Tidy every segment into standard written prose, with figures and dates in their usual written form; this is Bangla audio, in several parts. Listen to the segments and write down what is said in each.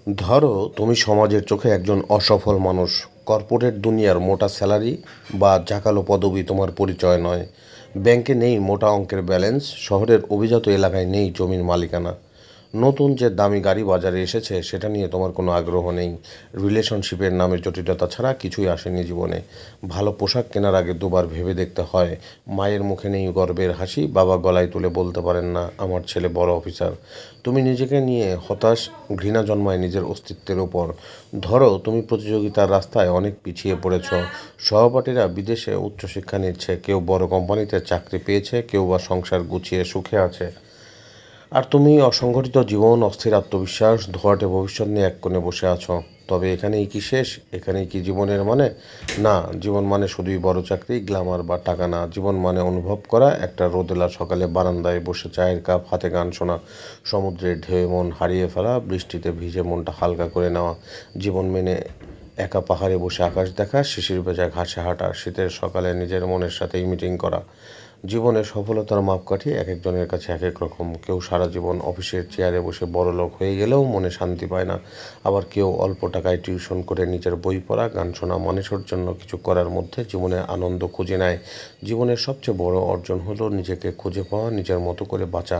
ধরো তুমি সমাজের চোখে একজন অসফল মানুষ। কর্পোরেট দুনিয়ার মোটা স্যালারি বা জাঁকালো পদবি তোমার পরিচয় নয়। ব্যাংকে নেই মোটা অঙ্কের ব্যালেন্স, শহরের অভিজাত এলাকায় নেই জমির মালিকানা। নতুন যে দামি গাড়ি বাজারে এসেছে সেটা নিয়ে তোমার কোনো আগ্রহ নেই। রিলেশনশিপের নামে জটিলতা ছাড়া কিছুই আসেনি জীবনে। ভালো পোশাক কেনার আগে দুবার ভেবে দেখতে হয়। মায়ের মুখে নেই গর্বের হাসি, বাবা গলায় তুলে বলতে পারেন না আমার ছেলে বড় অফিসার। তুমি নিজেকে নিয়ে হতাশ, ঘৃণা জন্মায় নিজের অস্তিত্বের ওপর। ধরো তুমি প্রতিযোগিতার রাস্তায় অনেক পিছিয়ে পড়েছ। সহপাঠীরা বিদেশে উচ্চশিক্ষা নিচ্ছে, কেউ বড় কোম্পানিতে চাকরি পেয়েছে, কেউ বা সংসার গুছিয়ে সুখে আছে। আর তুমি অসংগঠিত জীবন, অস্থির আত্মবিশ্বাস, ধোঁয়াটে ভবিষ্যৎ নিয়ে এক কোণে বসে আছো। তবে এখানেই কি শেষ? এখানেই কি জীবনের মানে? না, জীবন মানে শুধুই বড় চাকরি, গ্ল্যামার বা টাকা না। জীবন মানে অনুভব করা, একটা রোদেলা সকালে বারান্দায় বসে চায়ের কাপ হাতে গান শোনা, সমুদ্রের ঢেউয়ে মন হারিয়ে ফেলা, বৃষ্টিতে ভিজে মনটা হালকা করে নেওয়া। জীবন মেনে একা পাহাড়ে বসে আকাশ দেখা, শিশির ভেজা ঘাসে হাঁটা, শীতের সকালে নিজের মনের সাথেই মিটিং করা। জীবনের সফলতার মাপকাঠি এক একজনের কাছে এক এক রকম। কেউ সারা জীবন অফিসের চেয়ারে বসে বড়লোক হয়ে গেলেও মনে শান্তি পায় না। আবার কেউ অল্প টাকায় টিউশন করে নিজের বই পড়া, গান শোনা, মানুষের জন্য কিছু করার মধ্যে জীবনে আনন্দ খুঁজে নেয়। জীবনের সবচেয়ে বড় অর্জন হলো নিজেকে খুঁজে পাওয়া, নিজের মতো করে বাঁচা।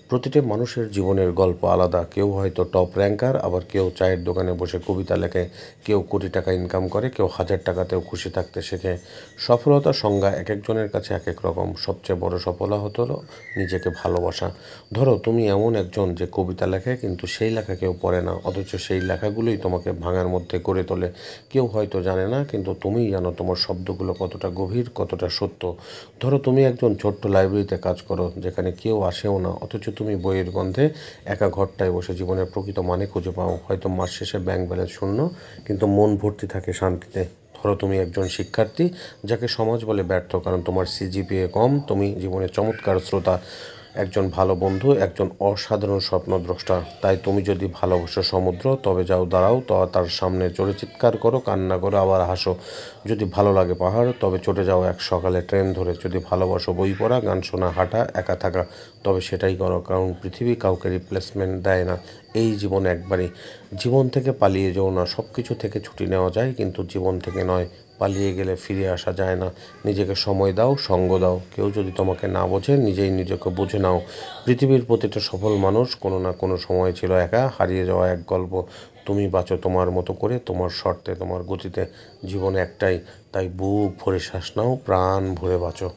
প্রতিটি মানুষের জীবনের গল্প আলাদা। কেউ হয়তো টপ র্যাঙ্কার, আবার কেউ চায়ের দোকানে বসে কবিতা লেখে, কেউ কোটি টাকা ইনকাম করে, কেউ 1000 টাকাতেও খুশি থাকতে শেখে। সফলতার সংজ্ঞা এক একজনের কাছে এক এক রকম। সবচেয়ে বড় সফলতা হলো নিজেকে ভালোবাসা। ধরো তুমি এমন একজন যে কবিতা লেখে, কিন্তু সেই লেখা কেউ পড়ে না, অথচ সেই লেখাগুলোই তোমাকে ভাঙার মধ্যে গড়ে তোলে। কেউ হয়তো জানে না, কিন্তু তুমিই জানো তোমার শব্দগুলো কতটা গভীর, কতটা সত্য। ধরো তুমি একজন ছোট্ট লাইব্রেরিতে কাজ করো, যেখানে কেউ আসেও না, অথচ তুমি বইয়ের গন্ধে একা ঘরটায় বসে জীবনের প্রকৃত মানে খুঁজে পাও। হয়তো মাস শেষে ব্যাংক ব্যালেন্স শূন্য, কিন্তু মন ভর্তি থাকে শান্তিতে। ধরো তুমি একজন শিক্ষার্থী, যাকে সমাজ বলে ব্যর্থ কারণ তোমার সিজিপিএ কম। তুমি জীবনের চমৎকার শ্রোতা, একজন ভালো বন্ধু, একজন অসাধারণ স্বপ্নদ্রষ্টা। তাই তুমি যদি ভালোবাসো সমুদ্র, তবে যাও দাঁড়াও তার সামনে, জোরে চিৎকার করো, কান্না করো, আবার হাসো। যদি ভালো লাগে পাহাড়, তবে চটে যাও এক সকালে ট্রেন ধরে। যদি ভালোবাসো বই পড়া, গান শোনা, হাঁটা, একা থাকা, তবে সেটাই করো, কারণ পৃথিবী কাউকে রিপ্লেসমেন্ট দেয় না। এই জীবন একবারই। জীবন থেকে পালিয়ে যেও না। সব কিছু থেকে ছুটি নেওয়া যায়, কিন্তু জীবন থেকে নয়। পালিয়ে গেলে ফিরে আসা যায় না। নিজেকে সময় দাও, সঙ্গ দাও। কেউ যদি তোমাকে না বোঝে, নিজেই নিজেকে বুঝে নাও। পৃথিবীর প্রতিটা সফল মানুষ কোনো না কোনো সময় ছিল একা, হারিয়ে যাওয়া এক গল্প। তুমি বাঁচো তোমার মতো করে, তোমার শর্তে, তোমার গতিতে। জীবন একটাই, তাই বুক ভরে শ্বাস নাও, প্রাণ ভরে বাঁচো।